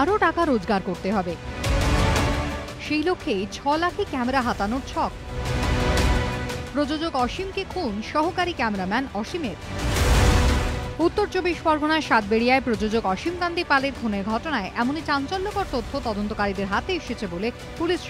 আরও টাকা রোজগার করতে হবে। সেই লক্ষ্যে 6 লাখে ক্যামেরা হাতানোর ছক। প্রযোজক অসীমকে খুন সহকারী ক্যামেরাম্যান অসীমের। উত্তর 24 পরগনার সাতবেড়িয়ায় প্রযোজক অসীম কান্তি পালের খুনের ঘটনায় এমনই চাঞ্চল্যকর তথ্য তদন্তকারীদের হাতে এসেছে বলে পুলিশ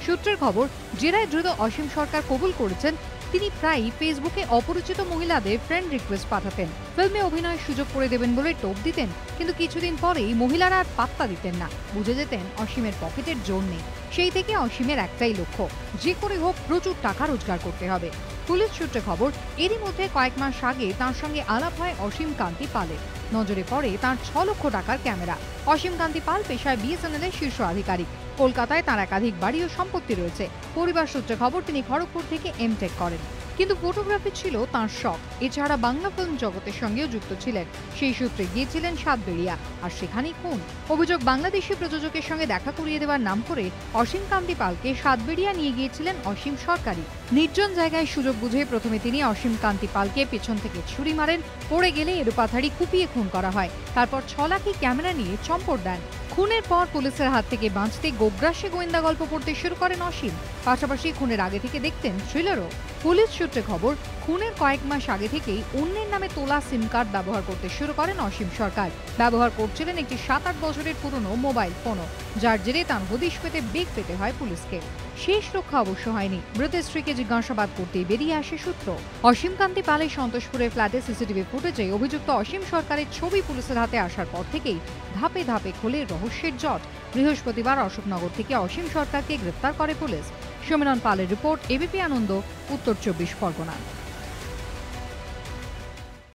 সূত্রের খবর জেরায় দ্রুত অসীম সরকার কবুল করেছেন তিনি প্রায়ই ফেসবুকে অপরিচিত মহিলাদের ফ্রেন্ড রিকোয়েস্ট পাঠাতেন, ফিল্মে অভিনয়ের সুযোগ করে দেবেন বলে টোপ দিতেন। কিন্তু কিছুদিন পরেই মহিলারা আর পাত্তা দিতেন না, বুঝে যেতেন অসীমের পকেটের জোর নেই। সেই থেকে অসীমের একটাই লক্ষ্য, যে করে হোক প্রচুর টাকা রোজগার করতে হবে। পুলিশ সূত্রে খবর, এরই মধ্যে কয়েক মাস আগে তাঁর সঙ্গে আলাপ হয় অসীম কান্তি পালের। নজরে পড়ে তাঁর 6 লক্ষ টাকার ক্যামেরা। অসীম কান্তি পাল পেশায় বিএসএনএল এর শীর্ষ আধিকারিক। কলকাতায় তাঁর একাধিক বাড়ি ও সম্পত্তি রয়েছে। পরিবার সূত্রে খবর, তিনি খড়গপুর থেকে এমটেক করেন। কিন্তু ফটোগ্রাফি ছিল তাঁর শখ। এছাড়া বাংলা ফিল্ম জগতের সঙ্গেও যুক্ত ছিলেন। সেই সূত্রে গিয়েছিলেন সাতবেড়িয়া, আর সেখানেই খুন। অভিযোগ, বাংলাদেশি প্রযোজকের সঙ্গে দেখা করিয়ে দেওয়ার নাম করে অসীম কান্তি পালকে সাতবেড়িয়া নিয়ে গিয়েছিলেন অসীম সরকারই। নির্জন জায়গায় সুযোগ বুঝে প্রথমে তিনি অসীম কান্তি পালকে পেছন থেকে ছুরি মারেন। পড়ে গেলে এলোপাথাড়ি কুপিয়ে খুন করা হয়। তারপর 6 লাখি ক্যামেরা নিয়ে চম্পট দেন। খুনের পর পুলিশের হাত থেকে বাঁচতে গোগ্রাসে গোয়েন্দা গল্প পড়তে শুরু করেন অসীম। পাশাপাশি খুনের আগে থেকে দেখতেন থ্রিলারও। পুলিশ সূত্রে খবর, খুনের কয়েক মাস আগে থেকেই অন্যের নামে তোলা সিম কার্ড ব্যবহার করতে শুরু করেন অসীম সরকার। ব্যবহার করছিলেন একটি 7-8 বছরের পুরনো মোবাইল ফোনও, যার জেরে তাঁর হদিশ পেতে বেগ পেতে হয় পুলিশকে। শেষ রক্ষা অবশ্য হয়নি। মৃতের স্ত্রীকে জিজ্ঞাসাবাদ করতেই বেরিয়ে আসে সূত্র। অসীম কান্তি পালের সন্তোষপুরের ফ্ল্যাটে সিসিটিভি ফুটেজে অভিযুক্ত অসীম সরকারের ছবি পুলিশের হাতে আসার পর থেকেই ধাপে ধাপে খোলে রহস্যের জট। বৃহস্পতিবার অশোকনগর থেকে অসীম সরকারকে গ্রেফতার করে পুলিশ। সমীরণ পালের রিপোর্ট, এবিপি আনন্দ, উত্তর 24 পরগনা।